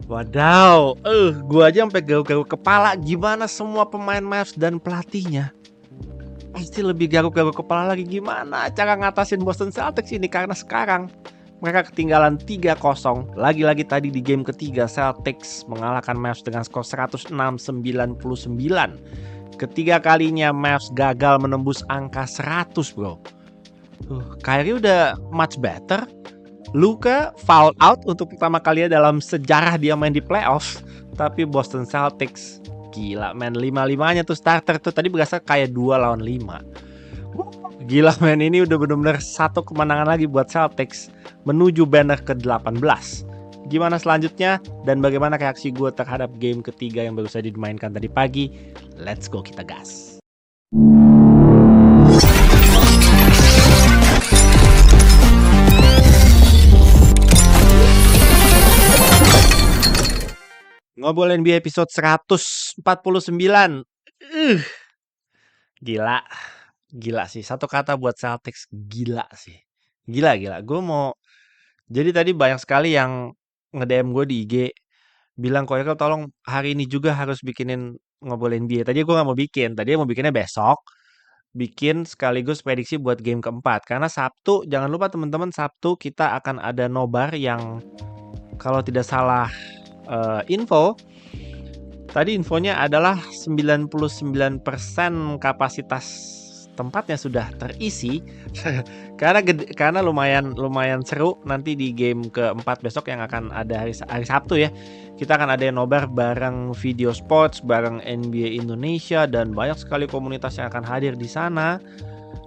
Wadaw, gua aja sampai garuk-garuk kepala gimana semua pemain Mavs dan pelatihnya. Pasti lebih garuk-garuk kepala lagi gimana cara ngatasin Boston Celtics ini karena sekarang mereka ketinggalan 3-0. Lagi-lagi tadi di game ketiga Celtics mengalahkan Mavs dengan skor 106-99. Ketiga kalinya Mavs gagal menembus angka 100, bro. Kyrie udah much better. Luka foul out untuk pertama kalinya dalam sejarah dia main di playoff. Tapi Boston Celtics gila men, 5-5-nya tuh starter tuh tadi berasa kayak 2 lawan 5. Gila men, ini udah bener-bener satu kemenangan lagi buat Celtics menuju banner ke-18. Gimana selanjutnya dan bagaimana reaksi gue terhadap game ketiga yang baru saja dimainkan tadi pagi? Let's go, kita gas. Ngobrol NBA episode 149. Gila sih. Satu kata buat Celtics, gila sih. Gila. Jadi tadi banyak sekali yang nge-DM gue di IG bilang, Koykel tolong hari ini juga harus bikinin ngobrol NBA. Tadi gue gak mau bikin. Tadi mau bikinnya besok. Bikin sekaligus prediksi buat game keempat. Karena Sabtu, jangan lupa teman-teman, Sabtu kita akan ada nobar yang kalau tidak salah info tadi infonya adalah 99% kapasitas tempatnya sudah terisi. karena lumayan seru nanti di game keempat besok yang akan ada hari Sabtu ya. Kita akan ada nobar bareng Video Sports, bareng NBA Indonesia, dan banyak sekali komunitas yang akan hadir di sana.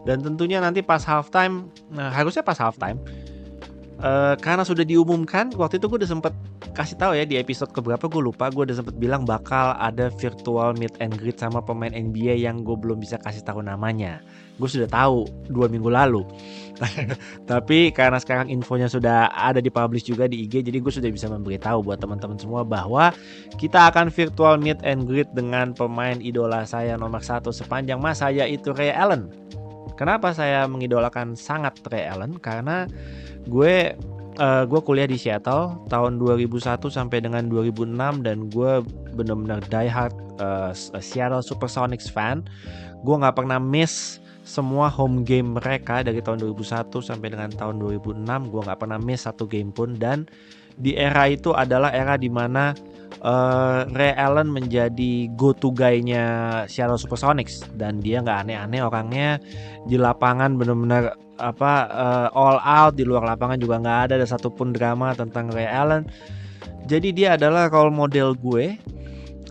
Dan tentunya nanti pas halftime, harusnya pas halftime, karena sudah diumumkan, waktu itu gue udah sempet kasih tahu ya di episode keberapa gue lupa, gue udah sempet bilang bakal ada virtual meet and greet sama pemain NBA yang gue belum bisa kasih tahu namanya. Gue sudah tahu 2 minggu lalu. Tapi karena sekarang infonya sudah ada dipublish juga di IG, jadi gue sudah bisa memberitahu buat teman-teman semua bahwa kita akan virtual meet and greet dengan pemain idola saya nomor 1 sepanjang masa, yaitu Ray Allen. Kenapa saya mengidolakan sangat Ray Allen? Karena gue kuliah di Seattle tahun 2001 sampai dengan 2006 dan gue benar-benar diehard Seattle Supersonics fan. Gue nggak pernah miss semua home game mereka dari tahun 2001 sampai dengan tahun 2006. Gue nggak pernah miss satu game pun, dan di era itu adalah era dimana Ray Allen menjadi go-to guy-nya Seattle Supersonics, dan dia nggak aneh-aneh orangnya. Di lapangan benar-benar all out, di luar lapangan juga nggak ada satupun drama tentang Ray Allen. Jadi dia adalah role model gue.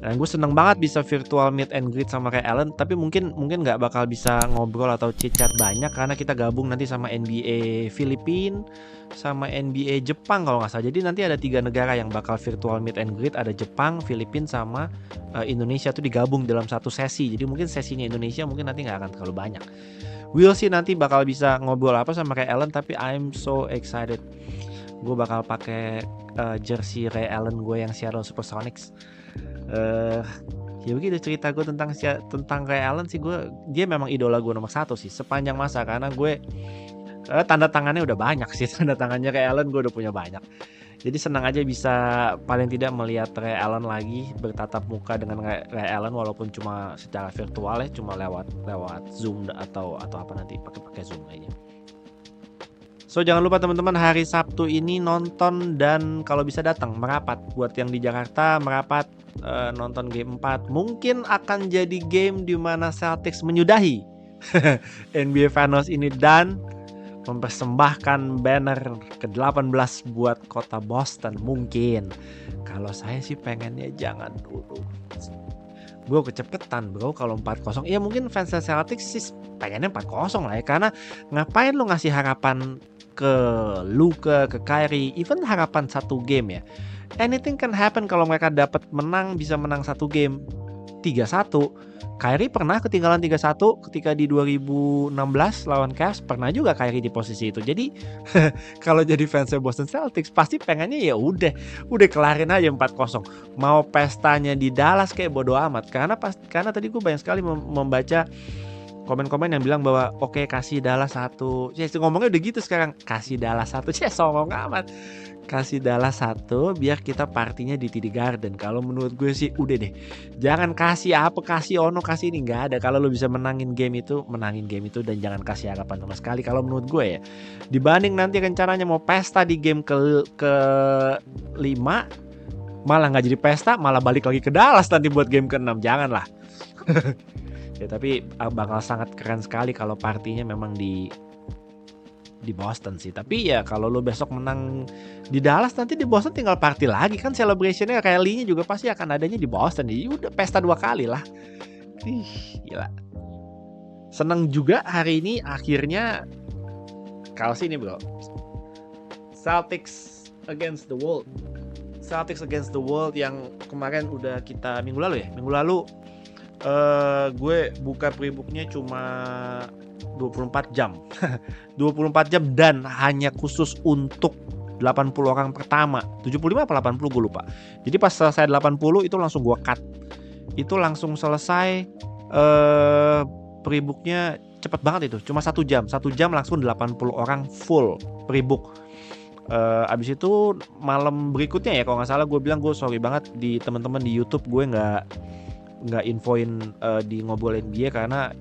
Dan gue seneng banget bisa virtual meet and greet sama Ray Allen. Tapi mungkin nggak bakal bisa ngobrol atau chit-chat banyak karena kita gabung nanti sama NBA Filipina sama NBA Jepang kalau nggak salah. Jadi nanti ada 3 negara yang bakal virtual meet and greet. Ada Jepang, Filipina sama Indonesia tuh digabung dalam satu sesi. Jadi mungkin sesinya Indonesia mungkin nanti nggak akan terlalu banyak. We'll see nanti bakal bisa ngobrol apa sama Ray Allen, tapi I'm so excited. Gue bakal pakai jersey Ray Allen gue yang Seattle Supersonics. Ya begitu cerita gue tentang Ray Allen sih. Dia memang idola gue nomor 1 sih sepanjang masa, karena gue tanda tangannya udah banyak sih. Tanda tangannya Ray Allen gue udah punya banyak. Jadi senang aja bisa paling tidak melihat Ray Allen lagi, bertatap muka dengan Ray Allen walaupun cuma secara virtual ya, cuma lewat Zoom atau apa nanti pakai Zoom aja. So jangan lupa teman-teman, hari Sabtu ini nonton dan kalau bisa datang merapat. Buat yang di Jakarta merapat nonton game 4. Mungkin akan jadi game di mana Celtics menyudahi NBA Finals ini dan mempersembahkan banner ke-18 buat kota Boston. Mungkin kalau saya sih pengennya jangan dulu. Gue kecepetan bro kalau 4-0. Ya mungkin fans Celtics sih pengennya 4-0 lah ya, karena ngapain lu ngasih harapan ke Luka, ke Kyrie, even harapan satu game ya. Anything can happen kalau mereka dapat menang, bisa menang satu game 3-1. Kyrie pernah ketinggalan 3-1 ketika di 2016 lawan Cavs, pernah juga Kyrie di posisi itu. Jadi kalau jadi fansnya Boston Celtics pasti pengennya ya udah kelarin aja 4-0. Mau pestanya di Dallas kayak bodo amat, karena tadi gue banyak sekali membaca komen-komen yang bilang bahwa oke kasih Dallas 1. Ngomongnya udah gitu sekarang, kasih Dallas 1. Songong amat. Kasih Dallas 1 biar kita partinya di TD Garden. Kalau menurut gue sih udah deh. Jangan kasih apa, kasih ono, kasih ini, nggak ada. Kalau lo bisa menangin game itu dan jangan kasih harapan sama sekali kalau menurut gue ya. Dibanding nanti rencananya mau pesta di game ke 5 malah nggak jadi pesta, malah balik lagi ke Dallas nanti buat game ke-6. Janganlah. Ya tapi bakal sangat keren sekali kalau partinya memang di Boston sih. Tapi ya kalau lo besok menang di Dallas, nanti di Boston tinggal party lagi kan, celebrationnya rally-nya juga pasti akan adanya di Boston. Jadi udah pesta 2 kali lah. Gila. Seneng juga hari ini akhirnya kaos ini bro. Celtics against the world. Celtics against the world yang kemarin udah kita minggu lalu gue buka pre-booknya cuma 24 jam 24 jam dan hanya khusus untuk 80 orang pertama, 75 apa 80 gue lupa. Jadi pas selesai 80 itu langsung gue cut. Itu langsung selesai pre-booknya cepet banget itu, cuma 1 jam langsung 80 orang full pre-book. Abis itu malam berikutnya ya kalau nggak salah gue bilang gue sorry banget di teman-teman di YouTube, gue nggak infoin di ngobrolin dia karena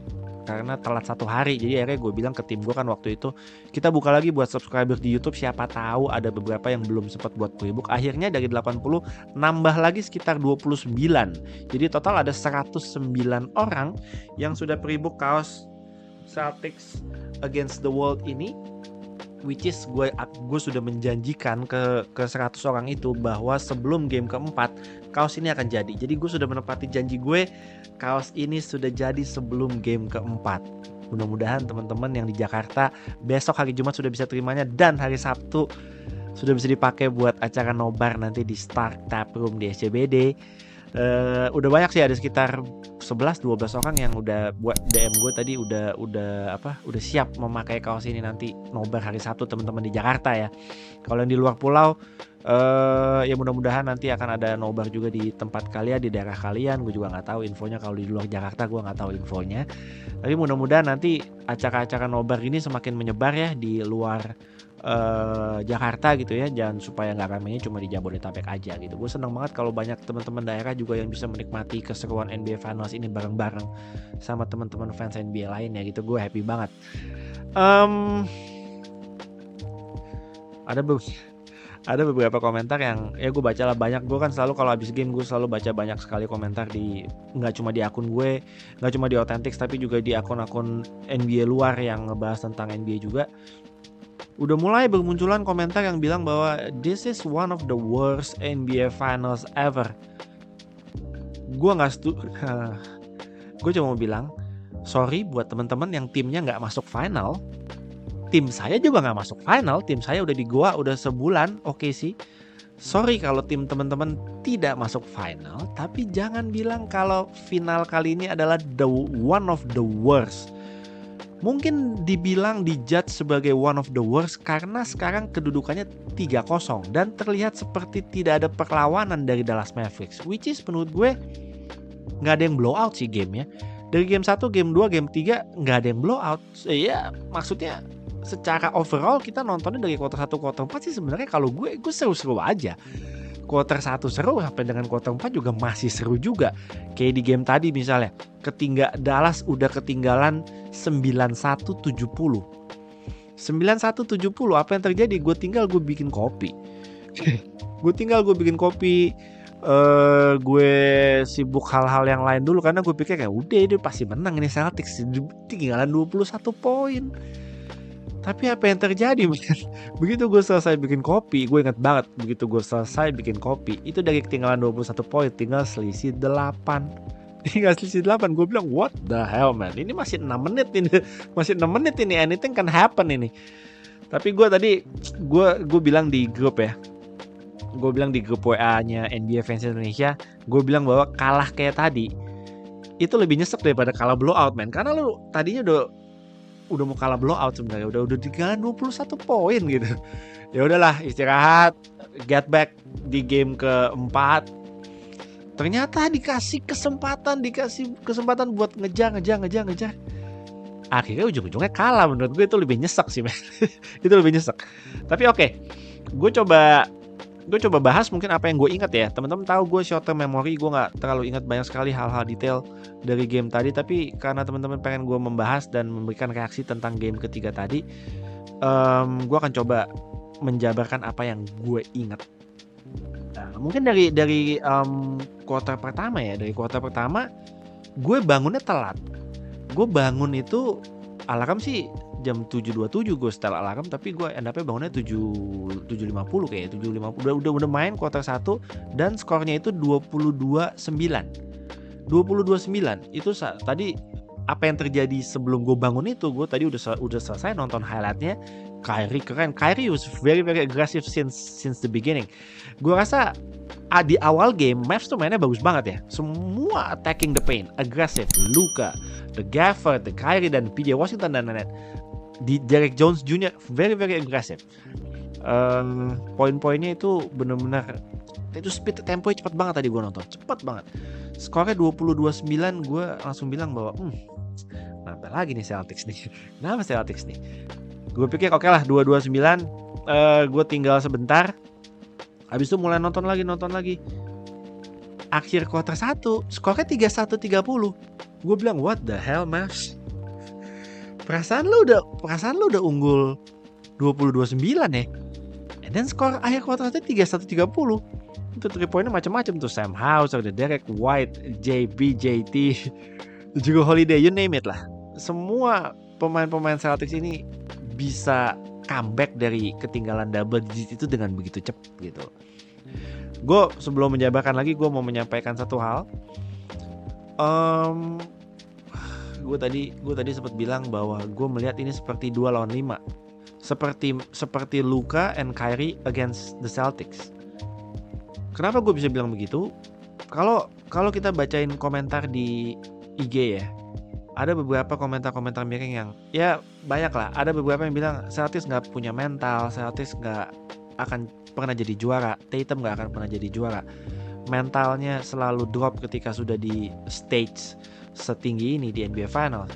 telat 1 hari. Jadi akhirnya gue bilang ke tim gue kan waktu itu, kita buka lagi buat subscriber di YouTube, siapa tahu ada beberapa yang belum sempat buat pre-book. Akhirnya dari 80 nambah lagi sekitar 29. Jadi total ada 109 orang yang sudah pre-book kaos Celtics against the world ini, which is gue sudah menjanjikan ke 100 orang itu bahwa sebelum game keempat kaos ini akan jadi. Jadi gue sudah menepati janji gue, kaos ini sudah jadi sebelum game keempat. Mudah-mudahan teman-teman yang di Jakarta besok hari Jumat sudah bisa terimanya, dan hari Sabtu sudah bisa dipakai buat acara nobar nanti di Stark Tap Room di SCBD. Udah banyak sih, ada sekitar 11-12 orang yang udah buat DM gue tadi udah siap memakai kaos ini nanti nobar hari Sabtu teman-teman di Jakarta ya. Kalau yang di luar pulau ya mudah-mudahan nanti akan ada nobar juga di tempat kalian, di daerah kalian. Gue juga nggak tahu infonya, kalau di luar Jakarta gue nggak tahu infonya. Tapi mudah-mudahan nanti acara-acara nobar ini semakin menyebar ya di luar Jakarta gitu ya, jangan supaya nggak ramenya cuma di Jabodetabek aja gitu. Gue seneng banget kalau banyak teman-teman daerah juga yang bisa menikmati keseruan NBA Finals ini bareng-bareng sama teman-teman fans NBA lainnya gitu. Gue happy banget. Ada beberapa komentar yang ya gue baca lah banyak. Gue kan selalu kalau habis game gue selalu baca banyak sekali komentar nggak cuma di akun gue, nggak cuma di Authentics, tapi juga di akun-akun NBA luar yang ngebahas tentang NBA juga. Udah mulai bermunculan komentar yang bilang bahwa this is one of the worst NBA Finals ever. Gue nggak setuju. Gue cuma mau bilang sorry buat teman-teman yang timnya nggak masuk final. Tim saya juga nggak masuk final. Tim saya udah di Goa udah sebulan. Oke sih. Sorry kalau tim teman-teman tidak masuk final. Tapi jangan bilang kalau final kali ini adalah one of the worst. Mungkin dibilang dijudge sebagai one of the worst karena sekarang kedudukannya 3-0 dan terlihat seperti tidak ada perlawanan dari Dallas Mavericks, which is menurut gue nggak ada yang blowout sih gamenya. Dari game 1, game 2, game 3 nggak ada yang blowout. Ya maksudnya secara overall kita nontonnya dari quarter 1, quarter 4 sih sebenarnya kalau gue seru-seru aja. Quarter 1 seru, sampai dengan quarter 4 juga masih seru juga. Kayak di game tadi misalnya, Dallas udah ketinggalan 91-70. 91-70, apa yang terjadi? Gue bikin kopi. Gue sibuk hal-hal yang lain dulu karena gue pikir kayak udah dia pasti menang ini Celtics, ketinggalan 21 poin. Tapi apa yang terjadi? Begitu gue selesai bikin kopi, gue ingat banget begitu gue selesai bikin kopi, itu dari ketinggalan 21 poin tinggal selisih 8. Gue bilang what the hell man, ini masih 6 menit ini, anything can happen ini. Tapi gue bilang di grup ya, gue bilang di grup WA-nya NBA Fans Indonesia, gue bilang bahwa kalah kayak tadi itu lebih nyesek daripada kalah blowout man, karena lu tadinya udah mau kalah blowout sebenarnya, udah ketinggalan 21 poin gitu. Ya udahlah, istirahat, get back di game keempat. Ternyata dikasih kesempatan buat ngejar. akhirnya ujung-ujungnya kalah. Menurut gue itu lebih nyesek sih, men. Itu lebih nyesek. Tapi oke, gue coba bahas mungkin apa yang gue ingat ya. Teman-teman tahu gue short term memory, gue nggak terlalu ingat banyak sekali hal-hal detail dari game tadi. Tapi karena teman-teman pengen gue membahas dan memberikan reaksi tentang game ketiga tadi, gue akan coba menjabarkan apa yang gue ingat. Nah, mungkin dari quarter pertama ya. Dari quarter pertama gue bangunnya telat. Gue bangun itu alarm sih jam 7.27 gue setel alarm, tapi gue end up-nya bangunnya 7.50 kayak 7.50. Udah main quarter 1 dan skornya itu 22-9. 22-9 itu tadi apa yang terjadi sebelum gue bangun itu, gue tadi udah selesai nonton highlightnya. Kyrie keren. Kyrie was very very aggressive since the beginning. Gue rasa di awal game Mavs tuh mainnya bagus banget ya. Semua attacking the paint, aggressive. Luka, the Gafford, the Kyrie dan PJ Washington dan lain-lain. Di Derek Jones Jr. very very aggressive. Poin-poinnya itu benar-benar itu speed tempo cepat banget tadi gue nonton, cepat banget. Skornya 22-9, gue langsung bilang bahwa kenapa lagi nih Celtics nih? Kenapa Celtics nih? Gue pikir oke lah 2-2-9, gue tinggal sebentar. Habis itu mulai nonton lagi. Akhir quarter 1, skornya 31-30. Gue bilang what the hell, Mavs? Perasaan lu udah unggul 22-9 ya. And then skor akhir quarter 1 31-30. Itu 3 poinnya macam-macam tuh. Sam House, ada Derek White, JB, JT, juga Holiday, you name it lah. Semua pemain-pemain Celtics ini bisa comeback dari ketinggalan double digit itu dengan begitu cepat gitu. Gue sebelum menjabarkan lagi, gue mau menyampaikan satu hal. Gue tadi sempat bilang bahwa gue melihat ini seperti 2 lawan 5. Seperti Luka and Kyrie against the Celtics. Kenapa gue bisa bilang begitu? Kalau kita bacain komentar di IG ya, ada beberapa komentar miring yang ya banyak lah. Ada beberapa yang bilang Celtics nggak punya mental, Celtics nggak akan pernah jadi juara, Tatum nggak akan pernah jadi juara. Mentalnya selalu drop ketika sudah di stage setinggi ini di NBA Final.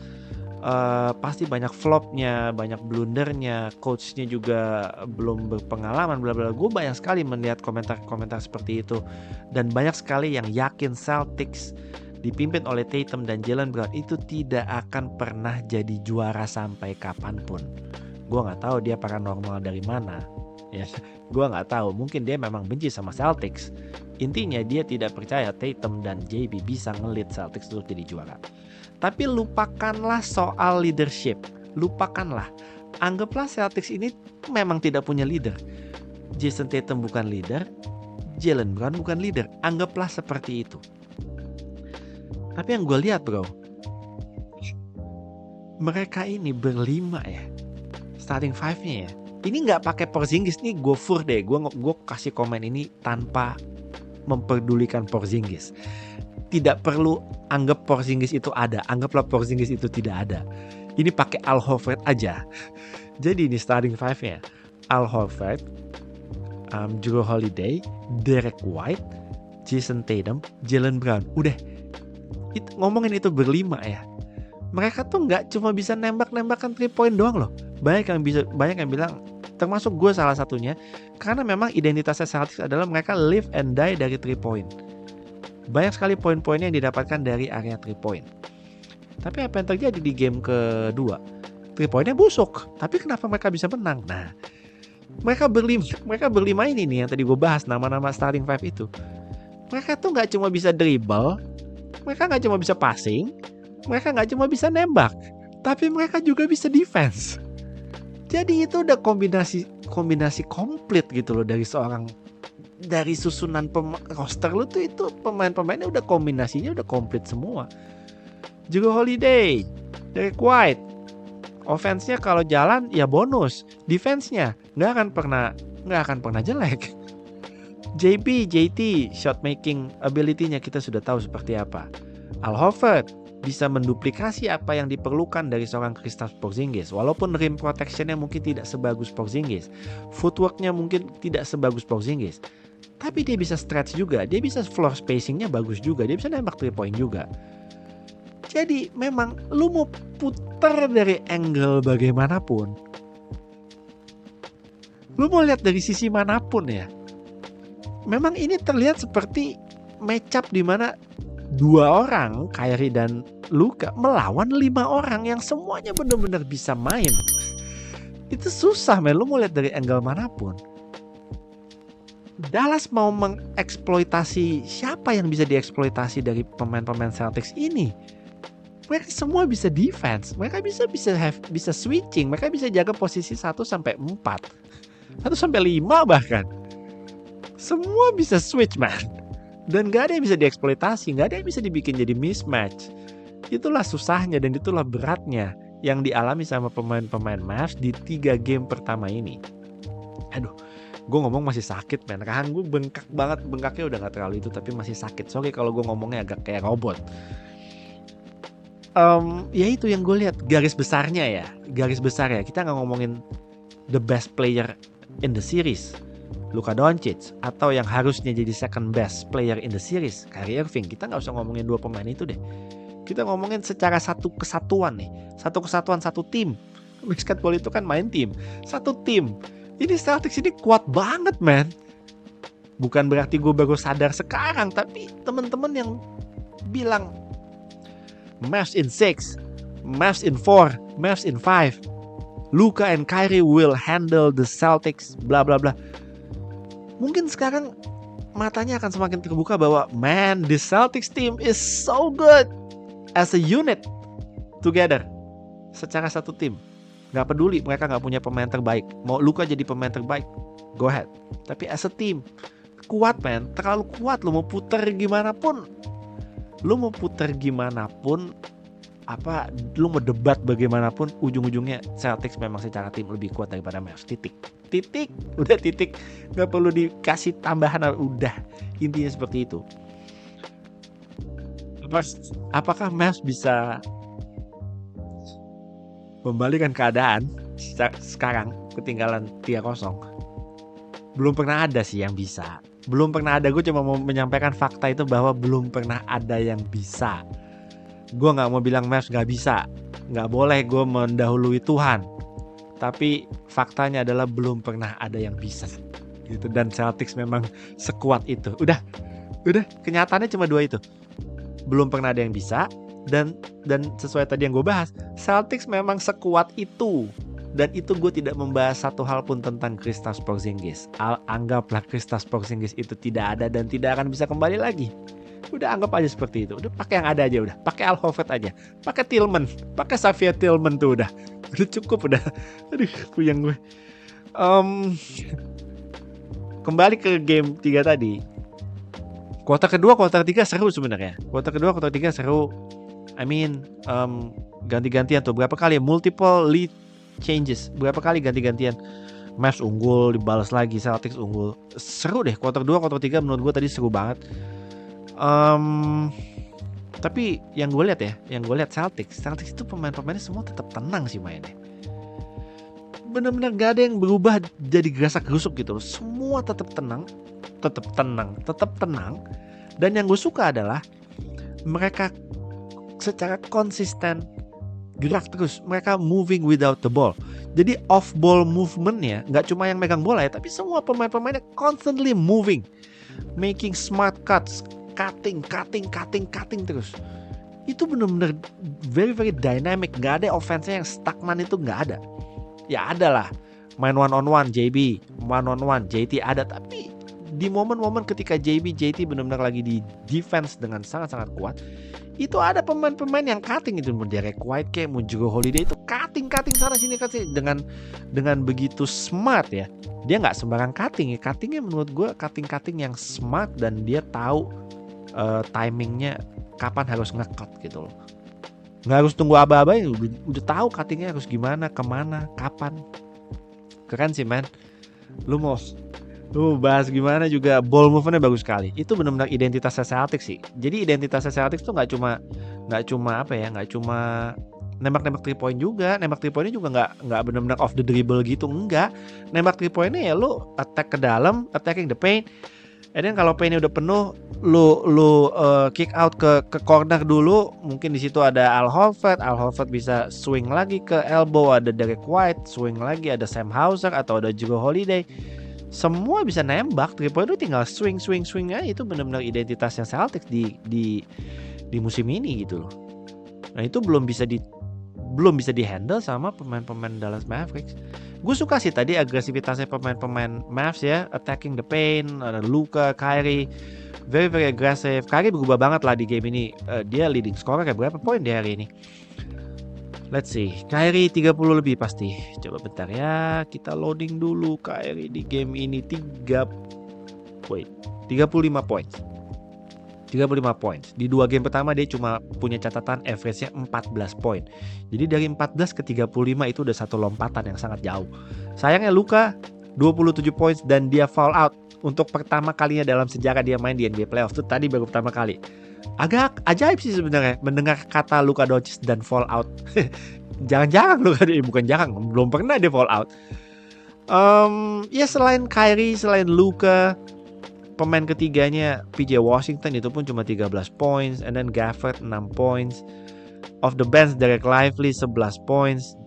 Pasti banyak flopnya, banyak blundernya, coachnya juga belum berpengalaman, bla bla. Gue banyak sekali melihat komentar seperti itu, dan banyak sekali yang yakin Celtics dipimpin oleh Tatum dan Jaylen Brown itu tidak akan pernah jadi juara sampai kapanpun. Gue nggak tahu dia paranormal dari mana, ya. Gue nggak tahu, mungkin dia memang benci sama Celtics. Intinya dia tidak percaya Tatum dan JB bisa ngelit Celtics untuk jadi juara. Tapi lupakanlah soal leadership. Lupakanlah. Anggaplah Celtics ini memang tidak punya leader. Jason Tatum bukan leader, Jaylen Brown bukan leader. Anggaplah seperti itu. Tapi yang gue lihat bro, mereka ini berlima ya, starting five-nya ya. Ini nggak pakai Porzingis nih, gue fur deh. Gue kasih komen ini tanpa memperdulikan Porzingis. Tidak perlu anggap Porzingis itu ada, anggaplah Porzingis itu tidak ada. Ini pakai Al Horford aja. Jadi ini starting five-nya: Al Horford, Jrue Holiday, Derek White, Jason Tatum, Jaylen Brown. Udah, ngomongin itu berlima ya. Mereka tuh nggak cuma bisa nembak-nembakan 3 point doang loh. Banyak yang bilang, termasuk gue salah satunya, karena memang identitasnya Celtics adalah mereka live and die dari 3 point. Banyak sekali poin-poinnya yang didapatkan dari area 3 point. Tapi apa yang terjadi di game kedua? 3 pointnya busuk. Tapi kenapa mereka bisa menang? Nah, mereka berlima ini nih yang tadi gue bahas, nama-nama starting five itu. Mereka tuh gak cuma bisa dribble, mereka gak cuma bisa passing, mereka gak cuma bisa nembak, tapi mereka juga bisa defense. Jadi itu udah kombinasi komplit gitu loh dari susunan roster lu tuh, itu pemain-pemainnya udah kombinasinya udah komplit semua. Juga Holiday, Derek White, offense-nya kalau jalan ya bonus, defense-nya nggak akan pernah jelek. JB, JT, shot making ability-nya kita sudah tahu seperti apa. Al Horford bisa menduplikasi apa yang diperlukan dari seorang Kristaps Porzingis, walaupun rim protection-nya mungkin tidak sebagus Porzingis, footwork-nya mungkin tidak sebagus Porzingis. Tapi dia bisa stretch juga, dia bisa floor spacing-nya bagus juga, dia bisa nembak 3 point juga. Jadi memang lu mau putar dari angle bagaimanapun, lu mau lihat dari sisi manapun ya, memang ini terlihat seperti match up di mana 2 orang, Kyrie dan Luka, melawan 5 orang yang semuanya benar-benar bisa main. Itu susah men, lu mau lihat dari angle manapun. Dallas mau mengeksploitasi siapa yang bisa dieksploitasi dari pemain-pemain Celtics ini? Mereka semua bisa defense, mereka bisa switching, mereka bisa jaga posisi 1 sampai 4, 1 sampai 5 bahkan. Semua bisa switch man. Dan gak ada yang bisa dieksploitasi, gak ada yang bisa dibikin jadi mismatch. Itulah susahnya dan itulah beratnya yang dialami sama pemain-pemain Mavs di 3 game pertama ini. Aduh, gue ngomong masih sakit men, kan gue bengkak banget, bengkaknya udah gak terlalu itu tapi masih sakit. Sorry kalau gue ngomongnya agak kayak robot. Ya itu yang gue lihat garis besarnya ya, kita nggak ngomongin the best player in the series, Luka Doncic, atau yang harusnya jadi second best player in the series, Kyrie Irving. Kita nggak usah ngomongin 2 pemain itu deh. Kita ngomongin secara satu kesatuan nih, satu tim. Basketball itu kan main tim, satu tim. Ini Celtics ini kuat banget man. Bukan berarti gue baru sadar sekarang, tapi teman-teman yang bilang Mavs in 6, Mavs in 4, Mavs in 5, Luka and Kyrie will handle the Celtics, bla bla bla. Mungkin sekarang matanya akan semakin terbuka bahwa man, the Celtics team is so good as a unit together, secara satu tim. Gak peduli mereka gak punya pemain terbaik, mau Luka jadi pemain terbaik, go ahead. Tapi as a team kuat man, terlalu kuat. Lu mau puter gimana pun, lu mau debat bagaimanapun, ujung-ujungnya Celtics memang secara tim lebih kuat daripada Mavs. Titik, udah titik, nggak perlu dikasih tambahan, udah intinya seperti itu. Apakah Mavs bisa membalikan keadaan sekarang ketinggalan 3-0? Belum pernah ada sih yang bisa. Belum pernah ada, gue cuma mau menyampaikan fakta itu bahwa belum pernah ada yang bisa. Gue gak mau bilang Mavs gak bisa, gak boleh gue mendahului Tuhan. Tapi faktanya adalah belum pernah ada yang bisa gitu. Dan Celtics memang sekuat itu. Udah kenyataannya cuma 2 itu. Belum pernah ada yang bisa. Dan sesuai tadi yang gue bahas, Celtics memang sekuat itu. Dan itu gue tidak membahas satu hal pun tentang Kristaps Porzingis. Anggaplah Kristaps Porzingis itu tidak ada dan tidak akan bisa kembali lagi. Udah anggap aja seperti itu. Udah pakai yang ada aja udah. Pakai Al Horford aja. Pakai Tillman. Pakai Xavier Tillman tuh udah. Udah cukup udah. Aduh, puyeng gue. Kembali ke game 3 tadi. Kuarter kedua, kuarter 3 seru sebenarnya. Kuarter kedua, kuarter 3 seru. Ganti-gantian tuh berapa kali ya? Multiple lead changes, berapa kali ganti-gantian. Mavs unggul, dibalas lagi, Celtics unggul. Seru deh, kuarter 2, kuarter 3 menurut gue tadi seru banget. Tapi yang gue lihat Celtics itu pemainnya semua tetap tenang sih mainnya. Benar-benar gak ada yang berubah jadi gerasak-gerusuk gitu. Semua tetap tenang. Dan yang gue suka adalah mereka secara konsisten gerak terus, mereka moving without the ball. Jadi off ball movementnya nggak cuma yang megang bola ya, tapi semua pemainnya constantly moving, making smart cuts, cutting terus. Itu benar-benar very dynamic. Nggak ada offense-nya yang stagnan, itu nggak ada. Ya ada lah, main one on one JB, one on one JT ada, tapi di momen-momen ketika JT benar-benar lagi di defense dengan sangat-sangat kuat, itu ada pemain-pemain yang cutting, itu mau Derek White kayak mau Jrue Holiday, itu cutting sana sini dengan begitu smart ya. Dia nggak sembarang cutting ya, cuttingnya menurut gue cutting yang smart, dan dia tahu timingnya kapan harus nge-cut gitu loh. Nggak harus tunggu aba-aba, udah tahu cuttingnya harus gimana, kemana, kapan. Keren sih man. Lu bahas gimana juga, ball movement-nya bagus sekali. Itu benar-benar identitasnya Celtics sih. Jadi identitasnya Celtics tuh nggak cuma nembak 3 point juga. Nembak 3 point-nya juga nggak benar-benar off the dribble gitu, enggak. Nembak 3 point-nya ya lu attack ke dalam, attacking the paint, And then kalau paintnya udah penuh, lu kick out ke corner dulu. Mungkin di situ ada Al Horford bisa swing lagi ke elbow, ada Derek White swing lagi, ada Sam Hauser atau ada Jrue Holiday. Semua bisa nembak, 3 point lu tinggal swing aja. Itu benar-benar identitasnya Celtics di musim ini gitu loh. Nah, itu belum bisa di handle sama pemain-pemain Dallas Mavericks. Gue suka sih tadi agresivitasnya pemain-pemain Mavs ya, attacking the paint, ada Luka, Kyrie, very very aggressive. Kyrie berubah banget lah di game ini. Dia leading scorer kayak berapa poin di hari ini? Let's see, Kyrie 30 lebih pasti. Coba bentar ya, kita loading dulu Kyrie di game ini 35 poin. 35 points. Di 2 game pertama dia cuma punya catatan average-nya 14 poin. Jadi dari 14 ke 35 itu udah satu lompatan yang sangat jauh. Sayangnya Luka 27 points dan dia foul out untuk pertama kalinya dalam sejarah dia main di NBA Playoffs. Itu tadi baru pertama kali. Agak ajaib sih sebenarnya mendengar kata Luka Doncic dan foul out. Jarang-jarang Luka, bukan jarang, belum pernah dia foul out. Ya selain Kyrie, selain Luka, pemain ketiganya PJ Washington itu pun cuma 13 points, and then Gafford 6 points. Off the bench Derek Lively 11 points,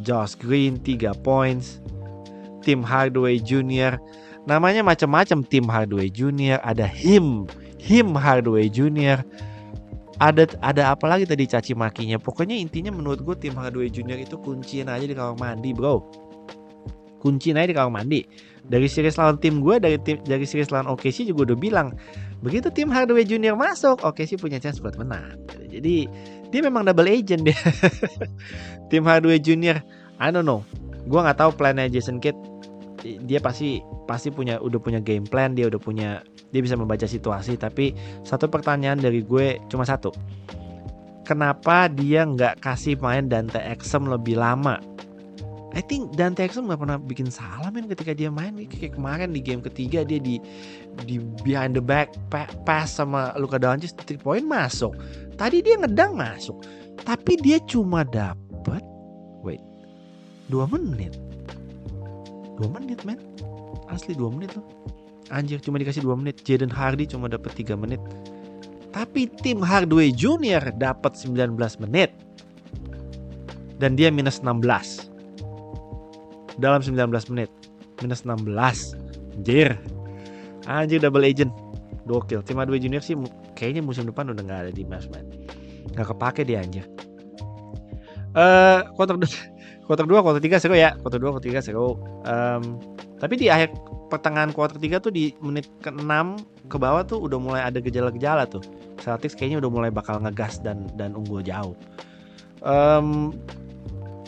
Josh Green 3 points. Tim Hardaway Jr. Namanya macam-macam, Tim Hardaway Jr. Ada him Hardaway Jr. Ada apa lagi tadi caci makinya. Pokoknya intinya menurut gue Tim Hardaway Jr. itu kunciin aja di kamar mandi, bro. Kunciin aja di kamar mandi. Dari series lawan tim gue, dari series lawan OKC juga udah bilang, begitu tim Hardaway Jr. masuk, OKC punya chance buat menang. Jadi dia memang double agent dia. Tim Hardaway Jr. I don't know. Gue nggak tahu plannya Jason Kidd. Dia pasti udah punya game plan, dia bisa membaca situasi. Tapi satu pertanyaan dari gue cuma satu. Kenapa dia nggak kasih main Dante Exum lebih lama? I think Dante Exum gak pernah bikin salah men ketika dia main. Kayak kemarin di game ketiga dia di behind the back pass sama Luka Doncic 3 point masuk. Tadi dia ngedang masuk. Tapi dia cuma dapet 2 menit. 2 menit men. Asli 2 menit loh. Anjir, cuma dikasih 2 menit. Jaden Hardy cuma dapet 3 menit. Tapi tim Hardaway Jr. dapat 19 menit. Dan dia minus 16. Dalam 19 menit minus 16. Anjir double agent. Gokil. Tim Hardaway Jr. sih kayaknya musim depan udah gak ada di Mavs, man. Gak kepake dia anjir. Quarter 2, quarter 3 seru ya. Quarter 2, quarter 3 seru. Tapi di akhir pertengahan quarter 3 tuh di menit ke-6 ke bawah tuh udah mulai ada gejala-gejala tuh. Celtics kayaknya udah mulai bakal ngegas dan unggul jauh.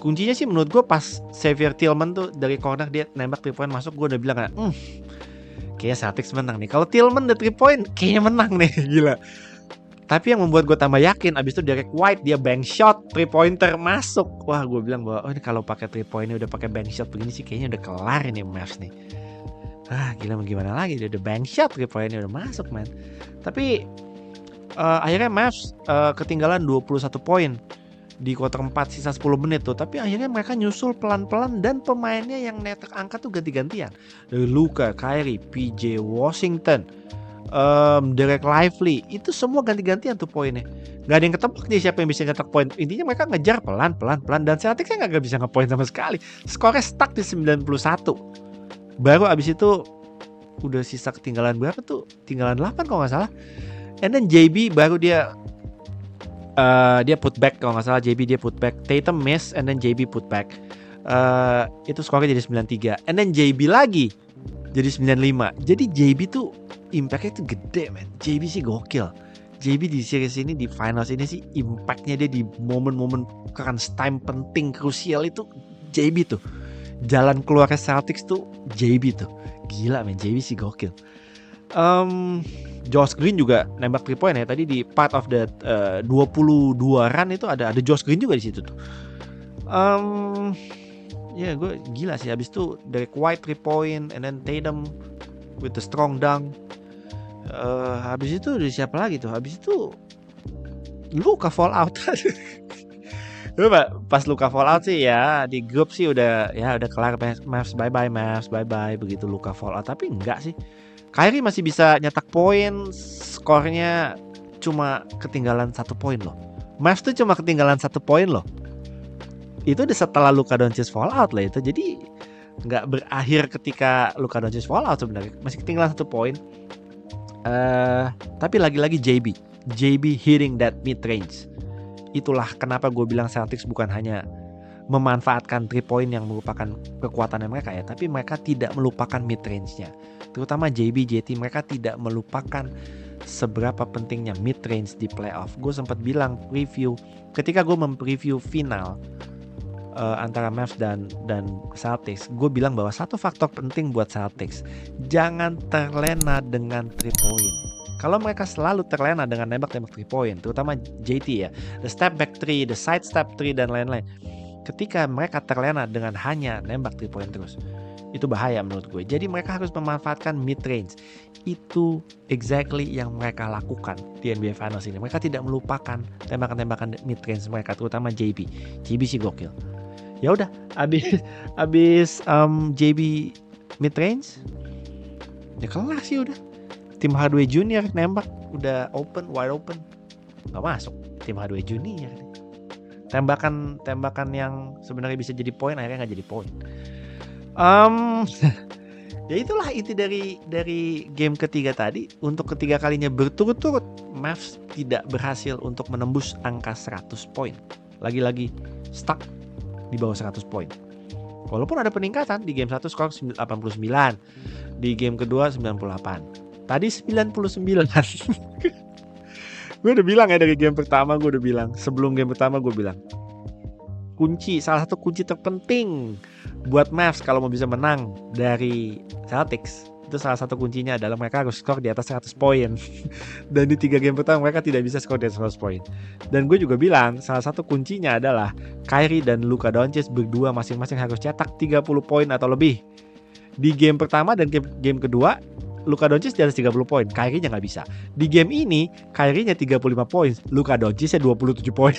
Kuncinya sih menurut gue pas Xavier Tillman tuh dari corner dia nembak 3 point masuk, gue udah bilang kan, kayaknya Celtics menang nih. Kalau Tillman the 3 point kayaknya menang nih, gila. Tapi yang membuat gue tambah yakin, abis itu Derek White dia bank shot 3 pointer masuk. Wah, gue bilang bahwa ini kalau pakai 3 pointnya udah pakai bank shot begini sih kayaknya udah kelar ini Mavs nih. Gila, gimana lagi, dia udah bank shot 3 pointnya udah masuk man. Tapi akhirnya Mavs ketinggalan 21 poin di kuarter 4 sisa 10 menit tuh. Tapi akhirnya mereka nyusul pelan-pelan dan pemainnya yang netek angka tuh ganti-gantian. Dari Luka, Kyrie, PJ Washington, Derek Lively, itu semua ganti-gantian tuh poinnya. Gak ada yang ketebak nih siapa yang bisa nyetak poin. Intinya mereka ngejar pelan-pelan dan Celticsnya gak bisa ngepoin sama sekali. Skornya stuck di 91. Baru abis itu udah sisa ketinggalan berapa tuh? Tinggalan 8 kalau gak salah. And then JB baru dia put back kalau nggak salah. JB dia put back, Tatum miss, and then JB put back. Itu skornya jadi 93, and then JB lagi jadi 95. Jadi JB tuh impactnya tuh gede man. JB sih gokil. JB di series ini, di finals ini sih impactnya dia di momen-momen crunch time penting krusial itu JB tuh. Jalan keluarnya Celtics tuh JB tuh. Gila man, JB sih gokil. Josh Green juga nembak 3 point ya. Tadi di part of the 22 run itu ada Josh Green juga di situ tuh. Ya gue gila sih. Habis itu Derek White 3 point, and then Tatum with the strong dunk. Habis itu dari siapa lagi tuh? Habis itu Luka fall out. Pas Luka fall out sih ya di grup sih udah kelar. Mavs bye bye begitu Luka fall out. Tapi enggak sih. Kyrie masih bisa nyetak poin, skornya cuma ketinggalan 1 poin loh. Mavs tuh cuma ketinggalan 1 poin loh. Itu udah setelah Luka Doncic fall out lah itu. Jadi nggak berakhir ketika Luka Doncic fall out sebenarnya. Masih ketinggalan 1 poin. Tapi lagi-lagi JB hitting that mid range. Itulah kenapa gue bilang Celtics bukan hanya memanfaatkan 3 point yang merupakan kekuatannya mereka ya, tapi mereka tidak melupakan mid range-nya. Terutama JT mereka tidak melupakan seberapa pentingnya mid range di playoff. Gue sempat bilang preview ketika gue mempreview final antara Mavs dan Celtics, gue bilang bahwa satu faktor penting buat Celtics, jangan terlena dengan 3 point. Kalau mereka selalu terlena dengan nembak-nembak 3 point, terutama JT ya, the step back 3, the side step 3 dan lain-lain. Ketika mereka terlena dengan hanya nembak 3 point terus, itu bahaya menurut gue. Jadi mereka harus memanfaatkan mid range. Itu exactly yang mereka lakukan di NBA Finals ini. Mereka tidak melupakan tembakan-tembakan mid range mereka, terutama JB sih gokil. Ya udah, abis JB mid range, ya kelar sih udah. Tim Hardaway Junior nembak udah wide open, nggak masuk. Tim Hardaway Junior tembakan yang sebenarnya bisa jadi poin akhirnya nggak jadi poin. Ya itulah inti dari game ketiga tadi. Untuk ketiga kalinya berturut-turut Mavs tidak berhasil untuk menembus angka 100 poin. Lagi-lagi stuck di bawah 100 poin. Walaupun ada peningkatan, di game 1 skor 89, di game kedua 98. Tadi 99. Gue udah bilang ya dari game pertama, sebelum game pertama gue bilang salah satu kunci terpenting buat Mavs kalau mau bisa menang dari Celtics, itu salah satu kuncinya adalah mereka harus skor di atas 100 poin. Dan di 3 game pertama mereka tidak bisa skor di atas 100 poin. Dan gue juga bilang salah satu kuncinya adalah Kyrie dan Luka Doncic berdua masing-masing harus cetak 30 poin atau lebih. Di game pertama dan game kedua Luka Doncic di atas 30 poin, Kyrie-nya nggak bisa. Di game ini, Kyrie-nya 35 poin, Luka Doncic-nya 27 poin.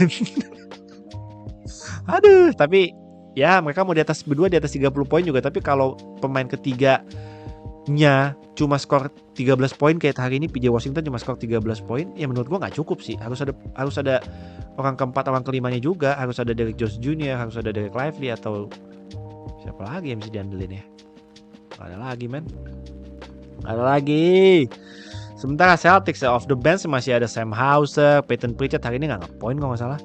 Aduh, tapi ya mereka mau berdua di atas 30 poin juga, tapi kalau pemain ketiganya cuma skor 13 poin kayak hari ini PJ Washington cuma skor 13 poin, ya menurut gua nggak cukup sih. Harus ada orang keempat, orang kelimanya juga, harus ada Derrick Jones Jr., harus ada Derek Lively atau siapa lagi yang bisa diandelin ya? Ada lagi men. Ada lagi. Sementara Celtics off the bench masih ada Sam Hauser, Peyton Pritchard hari ini nggak nge-point kalau nggak salah.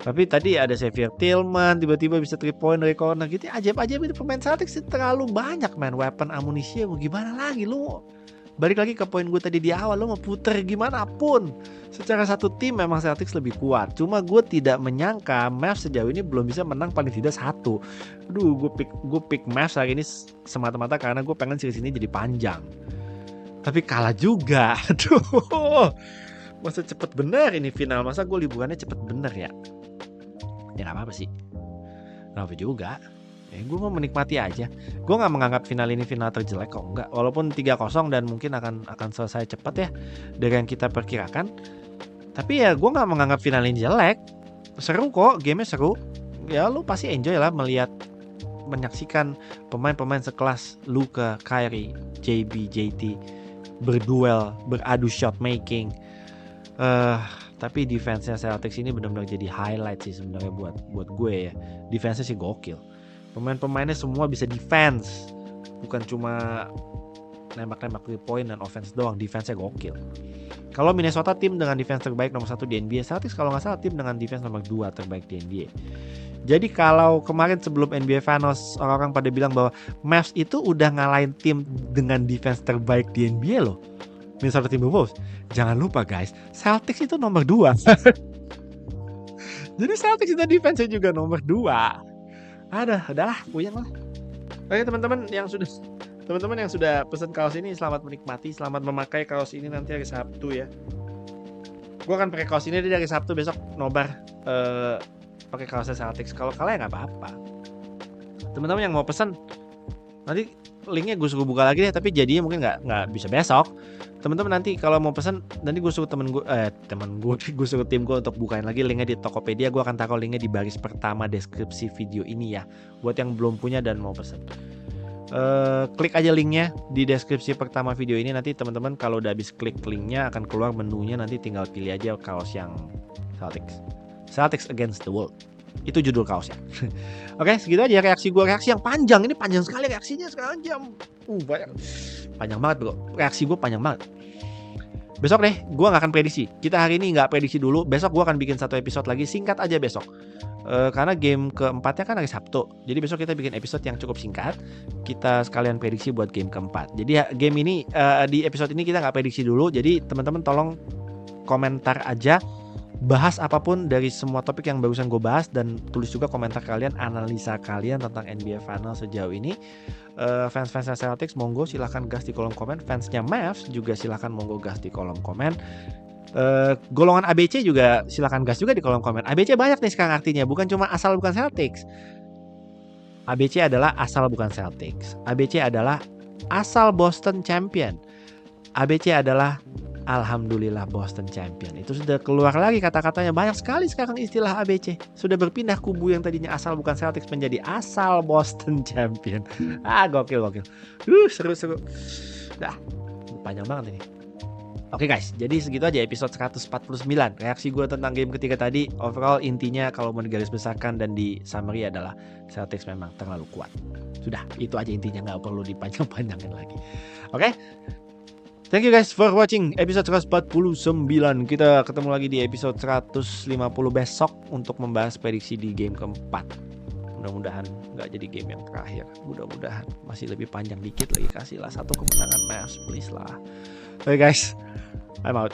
Tapi tadi ada Xavier Tillman tiba-tiba bisa 3 point dari corner gitu. Ajaib-ajaib itu pemain Celtics terlalu banyak man, weapon amunisi. Mau gimana lagi lu? Balik lagi ke poin gue tadi di awal, lu mau puter gimana pun. Secara satu tim memang Celtics lebih kuat. Cuma gue tidak menyangka Mavs sejauh ini belum bisa menang paling tidak 1. Aduh, gue pick Mavs hari ini semata-mata karena gue pengen series ini jadi panjang. Tapi kalah juga. Aduh. Masa cepet bener ini final. Masa gue liburannya cepet bener ya? Ya gak apa-apa sih. Gak apa juga. Gue mau menikmati aja. Gue gak menganggap final ini final terjelek kok. Enggak. Walaupun 3-0 dan mungkin akan selesai cepat ya dari yang kita perkirakan. Tapi ya gue gak menganggap final ini jelek. Seru kok. Game-nya seru. Ya lu pasti enjoy lah menyaksikan pemain-pemain sekelas Luka, Kyrie, JB, JT berduel, beradu shot making. Tapi defense-nya Celtics ini benar-benar jadi highlight sih sebenarnya buat gue ya. Defense-nya sih gokil. Pemain-pemainnya semua bisa defense, bukan cuma nembak-nembak 3 point dan offense doang. Defense-nya gokil. Kalau Minnesota tim dengan defense terbaik nomor 1 di NBA, Celtics kalau nggak salah tim dengan defense nomor 2 terbaik di NBA. Jadi kalau kemarin sebelum NBA Finals orang-orang pada bilang bahwa Mavs itu udah ngalahin tim dengan defense terbaik di NBA loh, Minnesota Timberwolves. Jangan lupa guys, Celtics itu nomor 2. Jadi Celtics itu defense-nya juga nomor 2. Udahlah, puyeng lah. Oke teman-teman yang sudah pesan kaos ini, selamat menikmati, selamat memakai kaos ini nanti hari Sabtu ya. Gue akan pakai kaos ini dari Sabtu, besok nobar pakai kaosnya Celtics. Kalau kalah ya nggak apa-apa. Teman-teman yang mau pesan, nanti linknya gue suruh buka lagi deh, tapi jadinya mungkin nggak bisa besok. Teman-teman nanti kalau mau pesan, nanti gue suruh gue suruh tim gue untuk bukain lagi linknya di Tokopedia. Gue akan taruh linknya di baris pertama deskripsi video ini ya, buat yang belum punya dan mau pesan. Klik aja linknya di deskripsi pertama video ini. Nanti teman-teman kalau udah habis klik linknya akan keluar menunya, nanti tinggal pilih aja kaos yang Celtics Against the World. Itu judul kaosnya. Oke, segitu aja reaksi gue. Reaksi yang panjang, ini panjang sekali reaksinya sekarang jam banyak. Panjang banget bro, reaksi gue panjang banget. Besok deh, gue gak akan prediksi. Kita hari ini gak prediksi dulu. Besok gue akan bikin satu episode lagi, singkat aja besok. Karena game keempatnya kan hari Sabtu. Jadi besok kita bikin episode yang cukup singkat. Kita sekalian prediksi buat game keempat. Jadi game ini, di episode ini kita gak prediksi dulu. Jadi teman-teman tolong komentar aja, bahas apapun dari semua topik yang barusan gue bahas, dan tulis juga komentar kalian, analisa kalian tentang NBA Finals sejauh ini. Fans-fansnya Celtics monggo silahkan gas di kolom komen. Fansnya Mavs juga silahkan monggo gas di kolom komen. Golongan ABC juga silahkan gas juga di kolom komen. ABC banyak nih sekarang artinya, bukan cuma asal bukan Celtics. ABC adalah asal bukan Celtics. ABC adalah asal Boston Champion. ABC adalah alhamdulillah Boston Champion. Itu sudah keluar lagi kata-katanya. Banyak sekali sekarang istilah ABC. Sudah berpindah kubu yang tadinya asal bukan Celtics menjadi asal Boston Champion. Gokil. Seru. Dah, panjang banget ini. Oke guys, jadi segitu aja episode 149. Reaksi gue tentang game ketiga tadi. Overall intinya kalau mau digaris besarkan dan di summary adalah Celtics memang terlalu kuat. Sudah, itu aja intinya, gak perlu dipanjang-panjangin lagi. Oke. Thank you guys for watching episode 149. Kita ketemu lagi di episode 150 besok untuk membahas prediksi di game keempat. Mudah-mudahan gak jadi game yang terakhir. Mudah-mudahan masih lebih panjang dikit lagi. Kasihlah satu kemenangan Mavs, please lah. Oke guys, I'm out.